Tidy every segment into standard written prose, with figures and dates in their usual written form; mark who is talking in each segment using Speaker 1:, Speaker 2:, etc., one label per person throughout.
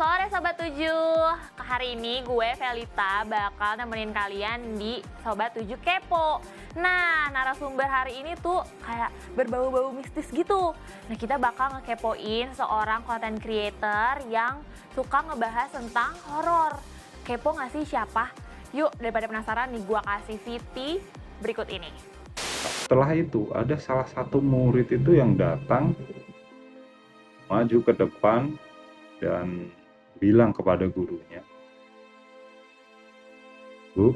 Speaker 1: sore Sobat 7. Hari ini gue Velita bakal nemenin kalian di Sobat 7 Kepo. Nah, narasumber hari ini tuh kayak berbau-bau mistis gitu. Nah, kita bakal ngekepoin seorang content creator yang suka ngebahas tentang horor. Kepo gak sih siapa? Yuk, daripada penasaran nih, gue kasih VT berikut ini.
Speaker 2: Setelah itu ada salah satu murid itu yang datang maju ke depan dan bilang kepada gurunya, "Bu,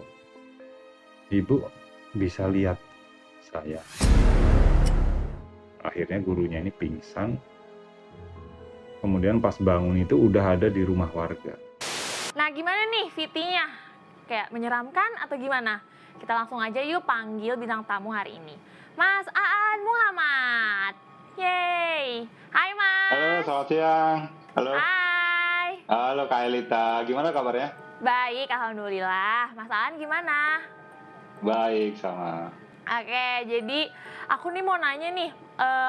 Speaker 2: Ibu bisa lihat saya." Akhirnya gurunya ini pingsan. Kemudian pas bangun itu udah ada di rumah warga.
Speaker 1: Nah, gimana nih VT-nya? Kayak menyeramkan atau gimana? Kita langsung aja yuk panggil bintang tamu hari ini. Mas Aan Muhammad. Yeay. Hai Mas.
Speaker 3: Halo, selamat siang. Halo.
Speaker 1: Hai.
Speaker 3: Halo Kak Elita, gimana kabarnya?
Speaker 1: Baik, Alhamdulillah. Mas Aan gimana?
Speaker 3: Baik, sama.
Speaker 1: Oke, jadi aku nih mau nanya nih,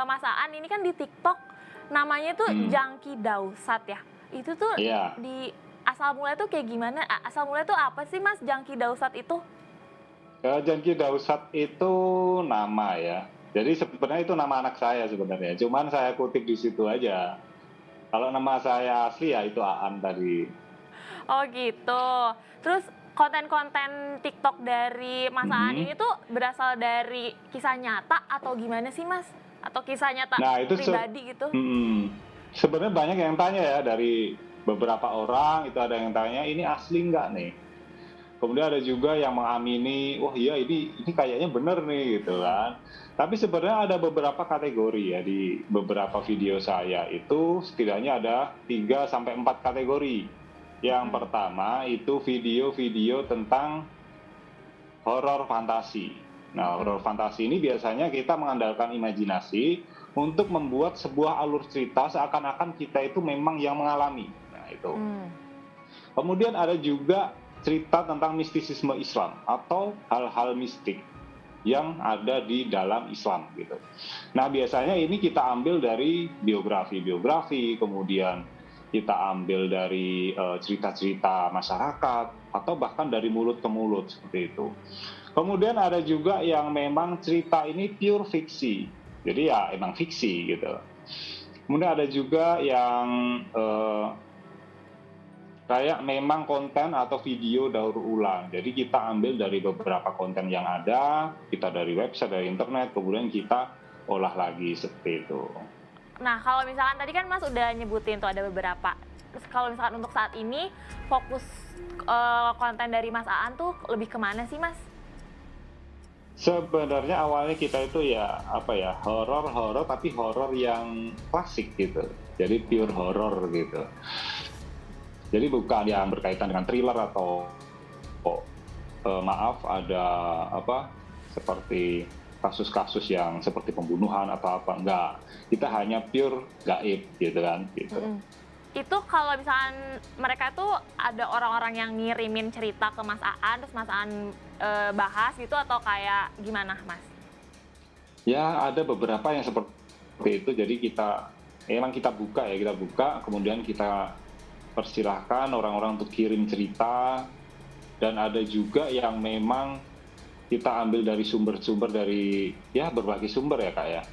Speaker 1: Mas Aan ini kan di TikTok namanya tuh Jangki Dausat ya. Itu tuh
Speaker 3: Iya.
Speaker 1: di asal mulai tuh kayak gimana? Asal mulai tuh apa sih Mas Jangki Dausat itu?
Speaker 3: Jangki Dausat itu nama ya. Jadi sebenarnya itu nama anak saya sebenarnya. Cuman saya kutip di situ aja. Kalau nama saya asli ya itu Aan tadi.
Speaker 1: Oh gitu. Terus konten-konten TikTok dari Mas Aan ini tuh berasal dari kisah nyata atau gimana sih Mas? Atau kisah nyata pribadi gitu?
Speaker 3: Sebenarnya banyak yang tanya ya, dari beberapa orang itu ada yang tanya ini asli nggak nih? Kemudian ada juga yang mengamini, wah iya ini kayaknya bener nih gitu kan. Tapi sebenarnya ada beberapa kategori ya di beberapa video saya itu setidaknya ada 3-4 kategori. Yang pertama itu video-video tentang horor fantasi. Nah, horor fantasi ini biasanya kita mengandalkan imajinasi untuk membuat sebuah alur cerita seakan-akan kita itu memang yang mengalami. Nah, itu. Kemudian ada juga cerita tentang mistisisme Islam atau hal-hal mistik yang ada di dalam Islam gitu. Nah, biasanya ini kita ambil dari biografi, kemudian kita ambil dari cerita-cerita masyarakat atau bahkan dari mulut ke mulut seperti itu. Kemudian ada juga yang memang cerita ini pure fiksi. Jadi ya emang fiksi gitu. Kemudian ada juga yang kayak memang konten atau video daur ulang. Jadi kita ambil dari beberapa konten yang ada, kita dari website, dari internet, kemudian kita olah lagi seperti itu.
Speaker 1: Nah, kalau misalkan tadi kan Mas udah nyebutin tuh ada beberapa. Terus kalau misalkan untuk saat ini fokus konten dari Mas Aan tuh lebih kemana sih Mas?
Speaker 3: Sebenarnya awalnya kita itu ya horor tapi horor yang klasik gitu. Jadi pure horor gitu. Jadi bukan yang berkaitan dengan thriller atau ada seperti kasus-kasus yang seperti pembunuhan atau apa, enggak. Kita hanya pure gaib gitu kan gitu.
Speaker 1: Itu kalau misalkan mereka tuh ada orang-orang yang ngirimin cerita ke Mas Aan terus Mas Aan bahas gitu atau kayak gimana Mas?
Speaker 3: Ya ada beberapa yang seperti itu. Jadi kita buka kemudian kita persilahkan orang-orang untuk kirim cerita, dan ada juga yang memang kita ambil dari sumber-sumber dari ya berbagai sumber ya Kak ya.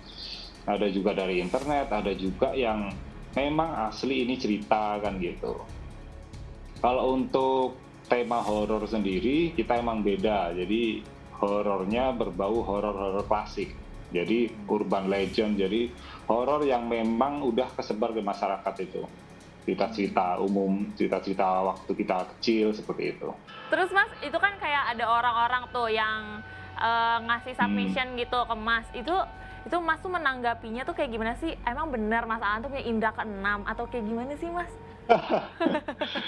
Speaker 3: Ada juga dari internet, ada juga yang memang asli ini cerita kan gitu. Kalau untuk tema horor sendiri kita emang beda. Jadi horornya berbau horor klasik. Jadi urban legend, jadi horor yang memang udah kesebar ke masyarakat itu. Cerita-cerita umum, cerita-cerita waktu kita kecil seperti itu.
Speaker 1: Terus Mas, itu kan kayak ada orang-orang tuh yang ngasih submission gitu ke Mas. Itu Mas tuh menanggapinya tuh kayak gimana sih? Emang benar Mas Aan tuh punya indra keenam atau kayak gimana sih Mas?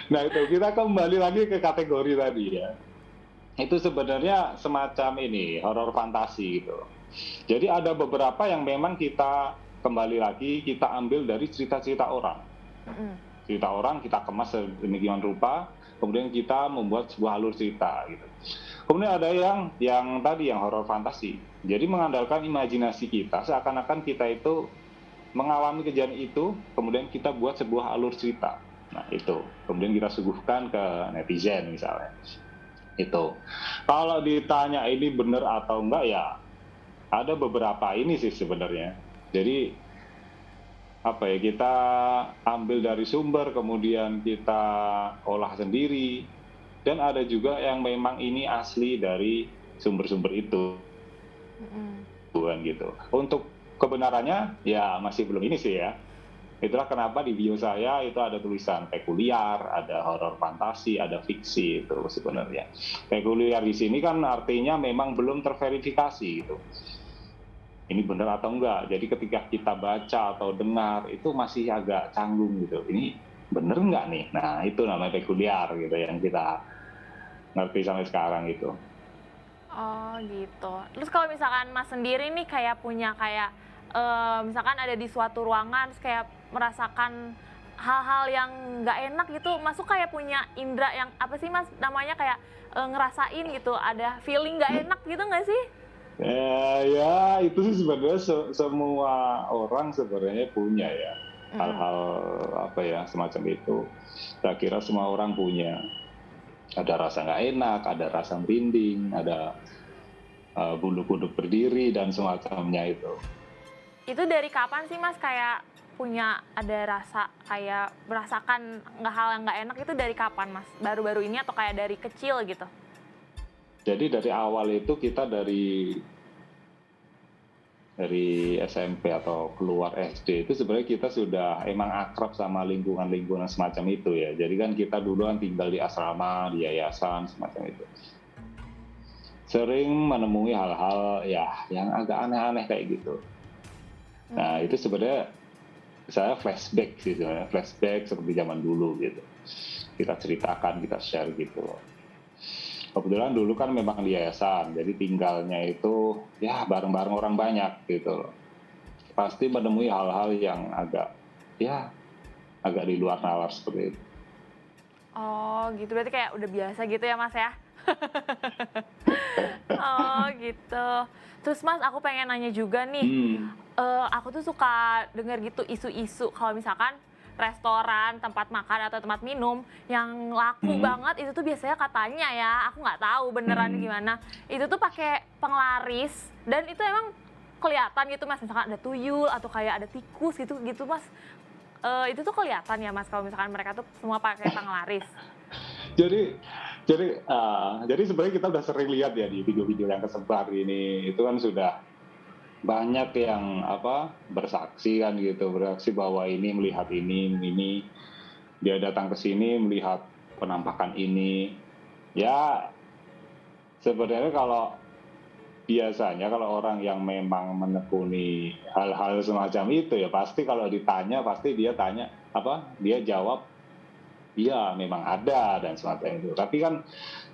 Speaker 3: Nah itu kita kembali lagi ke kategori tadi ya. Itu sebenarnya semacam ini horor fantasi gitu. Jadi ada beberapa yang memang kita kembali lagi kita ambil dari cerita-cerita orang. Cerita orang kita kemas sedemikian rupa, kemudian kita membuat sebuah alur cerita gitu. Kemudian ada yang tadi yang horor fantasi. Jadi mengandalkan imajinasi kita, seakan-akan kita itu mengalami kejadian itu, kemudian kita buat sebuah alur cerita. Nah itu, kemudian kita suguhkan ke netizen misalnya. Itu. Kalau ditanya ini benar atau enggak ya, ada beberapa ini sih sebenarnya. Jadi apa ya, kita ambil dari sumber kemudian kita olah sendiri, dan ada juga yang memang ini asli dari sumber-sumber itu, bukan gitu. Untuk kebenarannya ya masih belum ini sih ya. Itulah kenapa di bio saya itu ada tulisan pekuliar, ada horor fantasi, ada fiksi itu sebenarnya. Pekuliar di sini kan artinya memang belum terverifikasi gitu. Ini benar atau enggak. Jadi ketika kita baca atau dengar itu masih agak canggung gitu. Ini benar enggak nih? Nah itu namanya pekuliar gitu yang kita ngerti sampai sekarang gitu.
Speaker 1: Oh gitu. Terus kalau misalkan Mas sendiri nih kayak punya kayak misalkan ada di suatu ruangan terus kayak merasakan hal-hal yang nggak enak gitu, Mas tuh kayak punya indera yang apa sih Mas namanya kayak ngerasain gitu, ada feeling nggak enak gitu nggak sih?
Speaker 3: Ya itu sih sebenarnya semua orang sebenarnya punya ya hal-hal apa ya semacam itu. Saya kira semua orang punya. Ada rasa nggak enak, ada rasa merinding, ada bulu kuduk berdiri dan semacamnya itu.
Speaker 1: Itu dari kapan sih Mas kayak punya ada rasa kayak merasakan hal yang nggak enak itu dari kapan Mas? Baru-baru ini atau kayak dari kecil gitu?
Speaker 3: Jadi dari awal itu kita dari SMP atau keluar SD itu sebenarnya kita sudah emang akrab sama lingkungan-lingkungan semacam itu ya. Jadi kan kita dulu kan tinggal di asrama, di yayasan semacam itu. Sering menemui hal-hal ya yang agak aneh-aneh kayak gitu. Nah itu sebenarnya saya flashback sih sebenarnya, flashback seperti zaman dulu gitu. Kita ceritakan, kita share gitu. Kebetulan dulu kan memang di yayasan, jadi tinggalnya itu ya bareng-bareng orang banyak gitu loh. Pasti menemui hal-hal yang agak di luar nalar seperti itu.
Speaker 1: Oh gitu, berarti kayak udah biasa gitu ya Mas ya? Oh gitu. Terus Mas aku pengen nanya juga nih, aku tuh suka dengar gitu isu-isu kalau misalkan restoran, tempat makan atau tempat minum yang laku banget itu tuh biasanya katanya ya, aku nggak tahu beneran gimana, itu tuh pakai penglaris dan itu emang kelihatan gitu Mas, misalkan ada tuyul atau kayak ada tikus gitu Mas, itu tuh kelihatan ya Mas kalau misalkan mereka tuh semua pakai penglaris.
Speaker 3: Jadi sebenarnya kita udah sering lihat ya di video-video yang kesebar ini, itu kan sudah banyak yang bersaksi kan gitu, bersaksi bahwa ini melihat ini dia datang ke sini melihat penampakan ini. Ya sebenarnya kalau biasanya kalau orang yang memang menekuni hal-hal semacam itu ya pasti kalau ditanya pasti dia jawab iya memang ada dan semacam itu. Tapi kan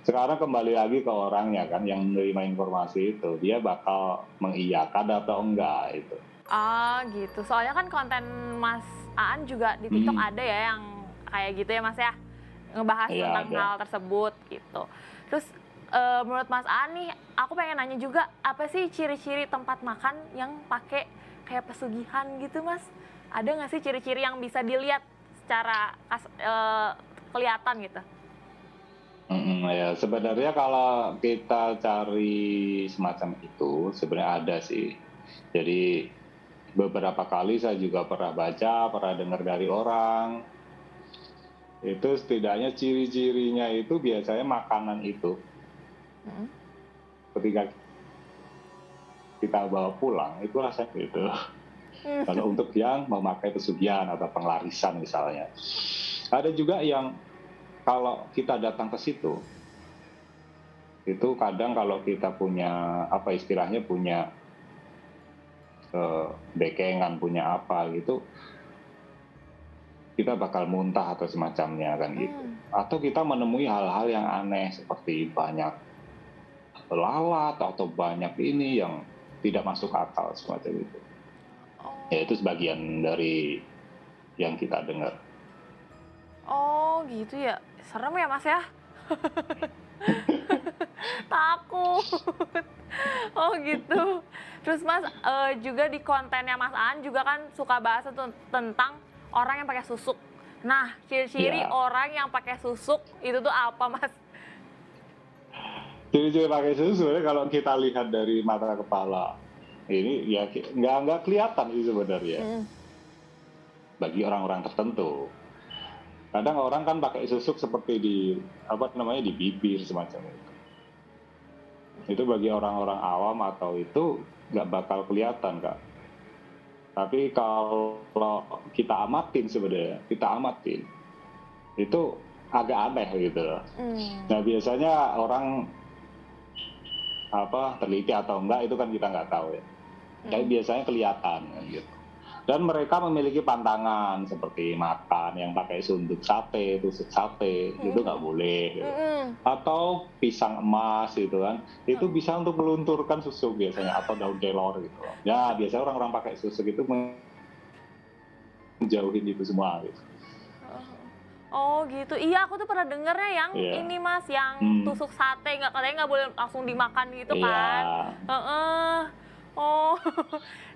Speaker 3: sekarang kembali lagi ke orangnya kan yang menerima informasi itu, dia bakal mengiyakan atau enggak itu.
Speaker 1: Ah gitu, soalnya kan konten Mas Aan juga di TikTok ada ya yang kayak gitu ya Mas ya, ngebahas tentang hal tersebut gitu. Terus menurut Mas Aan nih, aku pengen nanya juga, apa sih ciri-ciri tempat makan yang pakai kayak pesugihan gitu Mas? Ada nggak sih ciri-ciri yang bisa dilihat secara kelihatan gitu?
Speaker 3: Ya sebenarnya kalau kita cari semacam itu sebenarnya ada sih. Jadi beberapa kali saya juga pernah baca, pernah dengar dari orang. Itu setidaknya ciri-cirinya itu biasanya makanan itu. Ketika kita bawa pulang itu rasanya gitu. Kalau untuk yang memakai pesugihan atau penglarisan misalnya. Ada juga yang kalau kita datang ke situ, itu kadang kalau kita punya istilahnya punya bekengan, punya apa gitu, kita bakal muntah atau semacamnya kan gitu. Atau kita menemui hal-hal yang aneh seperti banyak lalat atau banyak ini yang tidak masuk akal semacam itu. Ya itu sebagian dari yang kita dengar.
Speaker 1: Oh gitu ya, serem ya Mas ya? Takut. Oh gitu. Terus Mas juga di kontennya Mas Aan juga kan suka bahas tentang orang yang pakai susuk. Nah, ciri-ciri
Speaker 3: Ya.
Speaker 1: orang yang pakai susuk itu tuh apa, Mas?
Speaker 3: Ciri-ciri pakai susu sebenarnya kalau kita lihat dari mata kepala ini ya nggak kelihatan sih sebenarnya
Speaker 1: Mm.
Speaker 3: bagi orang-orang tertentu. Kadang orang kan pakai susuk seperti di di bibir semacam itu. Itu bagi orang-orang awam atau itu nggak bakal kelihatan, Kak. Tapi kalau kita amatin sebenarnya, itu agak aneh gitu. Nah biasanya orang teliti atau enggak itu kan kita nggak tahu ya. Tapi biasanya kelihatan gitu. Dan mereka memiliki pantangan seperti makan yang pakai sunduk sate, tusuk sate, itu nggak boleh. Gitu. Atau pisang emas gitu kan, itu bisa untuk melunturkan susuk biasanya atau daun kelor gitu. Ya biasanya orang-orang pakai susuk itu menjauhin itu semua gitu.
Speaker 1: Oh gitu, iya aku tuh pernah dengernya yang ini Mas, yang tusuk sate katanya nggak boleh langsung dimakan gitu kan. Oh,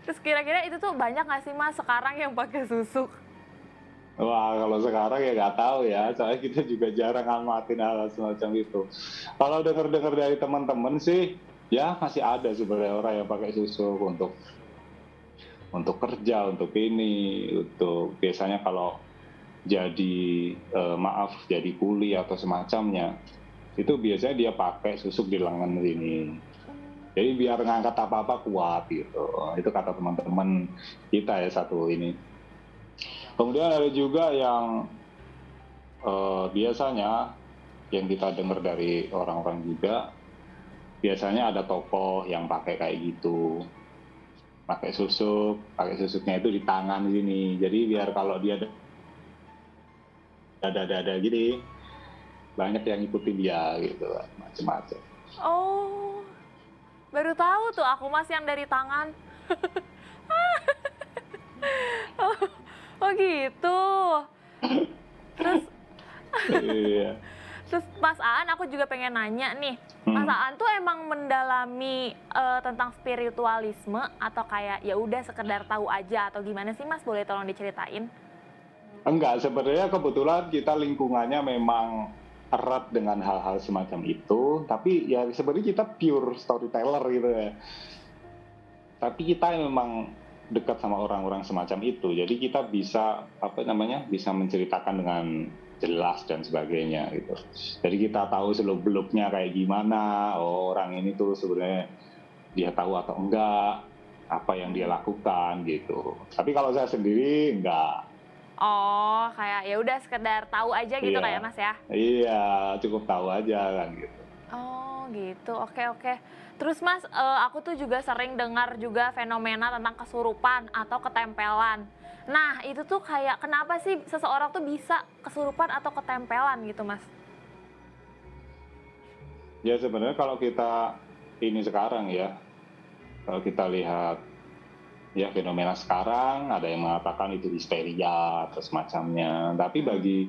Speaker 1: terus kira-kira itu tuh banyak nggak sih Mas sekarang yang pakai susuk?
Speaker 3: Wah kalau sekarang ya nggak tahu ya, soalnya kita juga jarang ngamatin hal semacam itu. Kalau dengar-dengar dari teman-teman sih, ya masih ada sebenarnya orang yang pakai susuk untuk kerja, untuk ini, untuk biasanya kalau jadi jadi kuli atau semacamnya, itu biasanya dia pakai susuk di lengan ini. Jadi biar ngangkat apa-apa kuat gitu. Itu kata teman-teman kita ya satu ini. Kemudian ada juga yang biasanya yang kita dengar dari orang-orang juga, biasanya ada tokoh yang pakai kayak gitu. Pakai susuknya itu di tangan sini. Jadi biar kalau dia dada gini, banyak yang ngikutin dia gitu, macam-macam.
Speaker 1: Oh. Baru tahu tuh aku Mas yang dari tangan. Oh gitu. Terus
Speaker 3: Iya.
Speaker 1: Terus Mas Aan aku juga pengen nanya nih. Mas Aan tuh emang mendalami tentang spiritualisme atau kayak ya udah sekedar tahu aja atau gimana sih Mas? Boleh tolong diceritain?
Speaker 3: Enggak, sebenarnya kebetulan kita lingkungannya memang erat dengan hal-hal semacam itu, tapi ya sebenarnya kita pure storyteller gitu ya. Tapi kita memang dekat sama orang-orang semacam itu, jadi kita bisa bisa menceritakan dengan jelas dan sebagainya gitu. Jadi kita tahu seluk-beluknya kayak gimana, orang ini tuh sebenarnya dia tahu atau enggak, apa yang dia lakukan gitu. Tapi kalau saya sendiri enggak.
Speaker 1: Oh, kayak ya udah sekedar tahu aja gitu kayak Mas ya?
Speaker 3: Iya, cukup tahu aja kan gitu.
Speaker 1: Oh gitu, oke. Terus Mas, aku tuh juga sering dengar juga fenomena tentang kesurupan atau ketempelan. Nah itu tuh kayak kenapa sih seseorang tuh bisa kesurupan atau ketempelan gitu Mas?
Speaker 3: Ya sebenarnya kalau kita ini sekarang ya, kalau kita lihat ya fenomena sekarang, ada yang mengatakan itu histeria atau semacamnya. Tapi bagi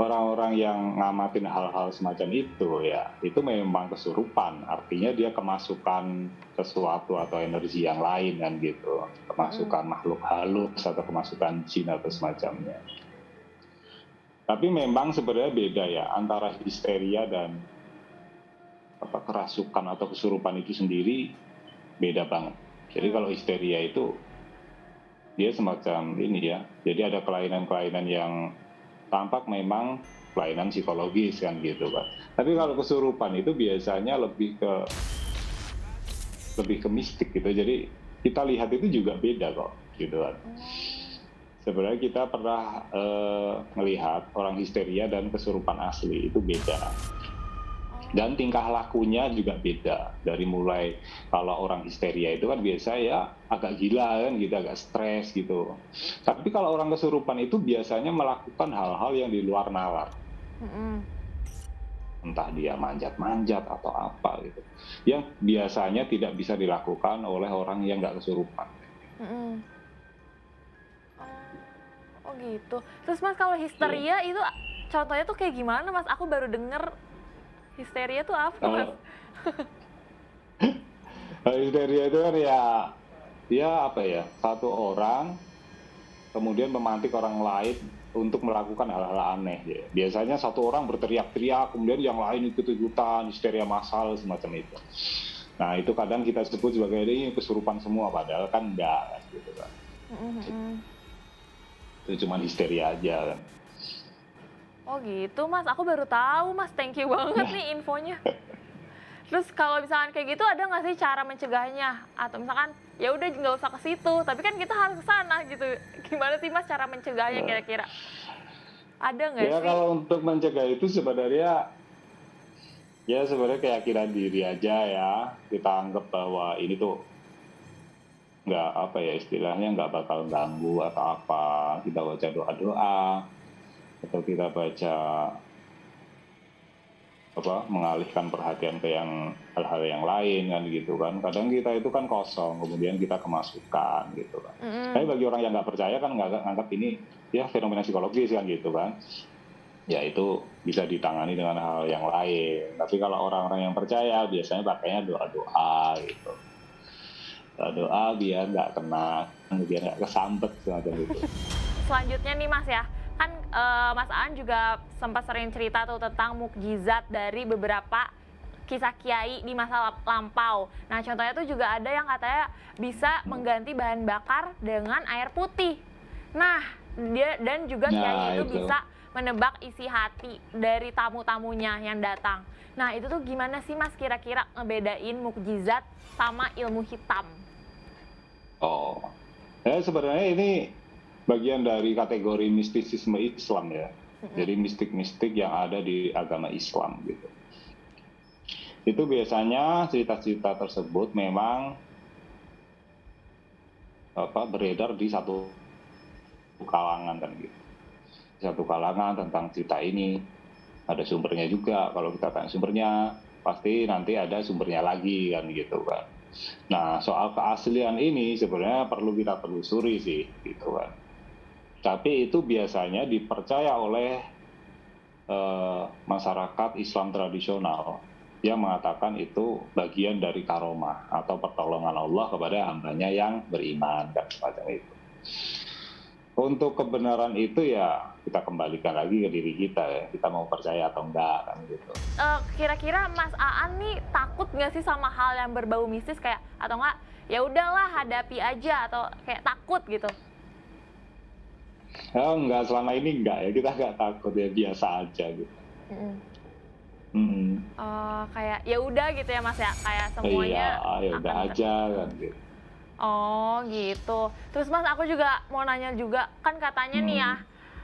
Speaker 3: orang-orang yang ngamatin hal-hal semacam itu ya, itu memang kesurupan. Artinya dia kemasukan sesuatu atau energi yang lain kan gitu. Kemasukan makhluk halus atau kemasukan jin atau semacamnya. Tapi memang sebenarnya beda ya antara histeria dan kerasukan atau kesurupan itu sendiri beda banget. Jadi kalau histeria itu dia semacam ini ya. Jadi ada kelainan-kelainan yang tampak memang kelainan psikologis kan gitu kan. Tapi kalau kesurupan itu biasanya lebih ke mistik gitu. Jadi kita lihat itu juga beda kok gitu kan. Sebenarnya kita pernah melihat orang histeria dan kesurupan asli itu beda. Dan tingkah lakunya juga beda. Dari mulai kalau orang histeria itu kan biasa ya agak gila kan gitu, agak stres gitu. Tapi kalau orang kesurupan itu biasanya melakukan hal-hal yang di luar nalar. Entah dia manjat-manjat atau apa gitu. Yang biasanya tidak bisa dilakukan oleh orang yang nggak kesurupan.
Speaker 1: Oh gitu. Terus Mas kalau histeria itu contohnya tuh kayak gimana Mas? Aku baru denger histeria tuh apa Mas?
Speaker 3: Histeria itu kan ya apa ya, satu orang kemudian memantik orang lain untuk melakukan hal-hal aneh. Ya. Biasanya satu orang berteriak-teriak, kemudian yang lain ikut-ikutan, histeria massal, semacam itu. Nah, itu kadang kita sebut sebagai ini kesurupan semua, padahal kan enggak, gitu kan. Itu cuma histeria aja kan.
Speaker 1: Oh gitu Mas, aku baru tahu Mas, thank you banget nih infonya. Terus kalau misalkan kayak gitu ada nggak sih cara mencegahnya? Atau misalkan ya udah nggak usah ke situ, tapi kan kita harus ke sana gitu. Gimana sih Mas cara mencegahnya kira-kira? Ada nggak
Speaker 3: Ya
Speaker 1: sih?
Speaker 3: kalau untuk mencegah itu sebenarnya ya sebenarnya keyakinan diri aja ya. Kita anggap bahwa ini tuh nggak apa ya istilahnya nggak bakal ganggu atau apa. Kita baca doa-doa atau kita baca mengalihkan perhatian ke yang hal-hal yang lain kan gitu kan. Kadang kita itu kan kosong, kemudian kita kemasukan gitu kan. Tapi bagi orang yang nggak percaya kan nggak nganggap ini ya fenomena psikologis kan gitu kan. Ya itu bisa ditangani dengan hal yang lain. Tapi kalau orang-orang yang percaya biasanya pakainya doa-doa gitu. Doa biar nggak kena, biar nggak kesambet semacam itu.
Speaker 1: Selanjutnya nih Mas ya, kan Mas Aan juga sempat sering cerita tuh tentang mukjizat dari beberapa kisah kiai di masa lampau. Nah contohnya tuh juga ada yang katanya bisa mengganti bahan bakar dengan air putih. Nah dan juga kiai itu bisa menebak isi hati dari tamu-tamunya yang datang. Nah itu tuh gimana sih Mas kira-kira ngebedain mukjizat sama ilmu hitam?
Speaker 3: Oh, ya sebenarnya ini bagian dari kategori mistisisme Islam ya. Jadi mistik-mistik yang ada di agama Islam gitu. Itu biasanya cerita-cerita tersebut memang beredar di satu kalangan kan gitu. Satu kalangan tentang cerita ini ada sumbernya juga. Kalau kita tanya sumbernya, pasti nanti ada sumbernya lagi kan gitu kan. Nah soal keaslian ini sebenarnya perlu kita telusuri sih gitu kan. Tapi itu biasanya dipercaya oleh masyarakat Islam tradisional yang mengatakan itu bagian dari karomah atau pertolongan Allah kepada hambanya yang beriman dan semacam itu. Untuk kebenaran itu ya kita kembalikan lagi ke diri kita ya, kita mau percaya atau enggak kan gitu.
Speaker 1: Kira-kira Mas Aan nih takut nggak sih sama hal yang berbau mistis kayak atau enggak ya udahlah hadapi aja atau kayak takut gitu?
Speaker 3: Ya enggak, selama ini enggak ya, kita enggak takut ya, biasa aja gitu.
Speaker 1: Kayak ya udah gitu ya Mas ya, kayak semuanya
Speaker 3: iya, ya udah aja kan gitu.
Speaker 1: Oh gitu. Terus Mas aku juga mau nanya juga, kan katanya nih ya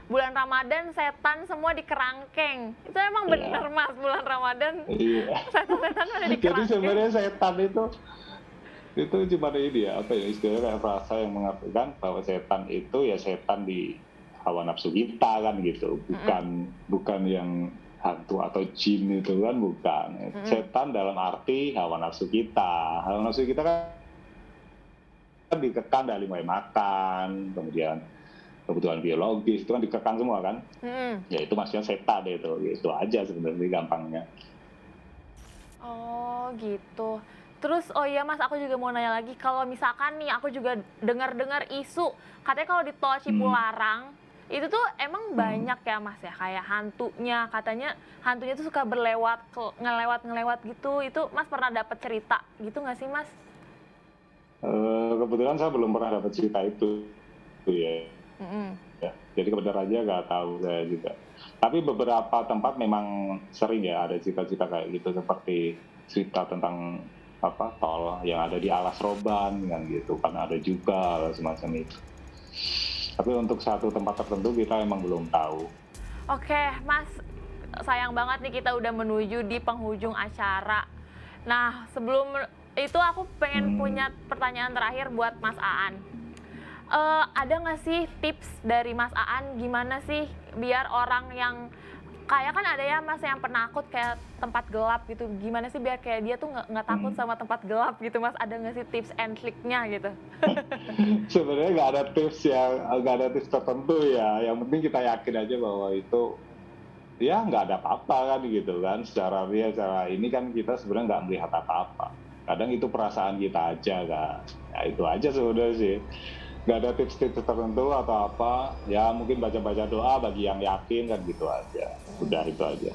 Speaker 1: bulan Ramadan setan semua di kerangkeng. Itu emang bener Mas, bulan Ramadan setan-setan ada di kerangkeng?
Speaker 3: Jadi sebenarnya setan itu cuma ini ya, apa ya istilahnya kayak frasa yang mengatakan bahwa setan itu ya setan di hawa nafsu kita kan gitu, bukan yang hantu atau jin itu kan bukan. Setan dalam arti hawa nafsu kita. Hawa nafsu kita kan dikekang dari mulai makan, kemudian kebutuhan biologis itu kan dikekang semua kan. Ya itu maksudnya setan itu aja sebenarnya gampangnya.
Speaker 1: Oh gitu. Terus oh iya Mas, aku juga mau nanya lagi, kalau misalkan nih aku juga dengar-dengar isu katanya kalau di tol Cipularang itu tuh emang banyak ya Mas ya kayak hantunya, katanya hantunya tuh suka ngelewat gitu. Itu Mas pernah dapat cerita gitu nggak sih Mas?
Speaker 3: Kebetulan saya belum pernah dapat cerita itu ya. Ya, jadi kebenarannya nggak tahu saya juga. Tapi beberapa tempat memang sering ya ada cerita-cerita kayak gitu, seperti cerita tentang tol yang ada di Alas Roban kan gitu, kan ada juga semacam itu. Tapi untuk satu tempat tertentu kita emang belum tahu.
Speaker 1: Oke Mas, sayang banget nih kita udah menuju di penghujung acara. Nah sebelum itu aku pengen punya pertanyaan terakhir buat Mas Aan. Ada nggak sih tips dari Mas Aan gimana sih biar orang yang kayak kan ada ya Mas yang penakut kayak tempat gelap gitu, gimana sih biar kayak dia tuh nggak takut sama tempat gelap gitu Mas? Ada nggak sih tips and triknya gitu?
Speaker 3: Sebenarnya nggak ada tips tertentu ya, yang penting kita yakin aja bahwa itu ya nggak ada apa-apa kan gitu kan. Secara ini kan kita sebenarnya nggak melihat apa-apa, kadang itu perasaan kita aja kan. Ya itu aja sebenarnya sih. nggak ada tips-tips tertentu atau apa. Ya mungkin baca-baca doa bagi yang yakin kan gitu aja. Udah itu aja.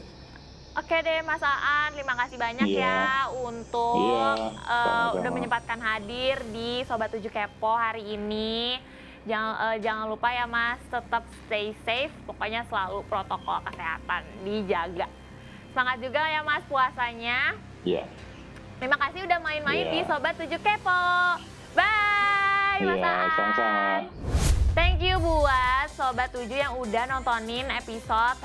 Speaker 1: Oke deh Mas Aan, terima kasih banyak
Speaker 3: Iya.
Speaker 1: ya untuk
Speaker 3: Iya, sama-sama.
Speaker 1: udah menyempatkan hadir di Sobat 7 Kepo hari ini. Jangan lupa ya Mas, tetap stay safe, pokoknya selalu protokol kesehatan dijaga. Semangat juga ya Mas puasanya.
Speaker 3: Iya.
Speaker 1: Terima kasih udah main-main
Speaker 3: Iya.
Speaker 1: di Sobat 7 Kepo. Bye Mas
Speaker 3: Iya,
Speaker 1: Aan.
Speaker 3: sama-sama.
Speaker 1: Thank you buat Sobat 7 yang udah nontonin episode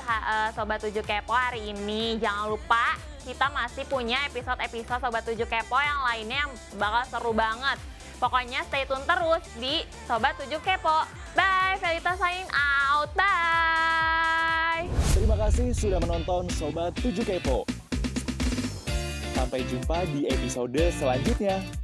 Speaker 1: Sobat 7 Kepo hari ini. Jangan lupa kita masih punya episode-episode Sobat 7 Kepo yang lainnya yang bakal seru banget. Pokoknya stay tune terus di Sobat 7 Kepo. Bye, Velita signing out. Bye.
Speaker 4: Terima kasih sudah menonton Sobat 7 Kepo. Sampai jumpa di episode selanjutnya.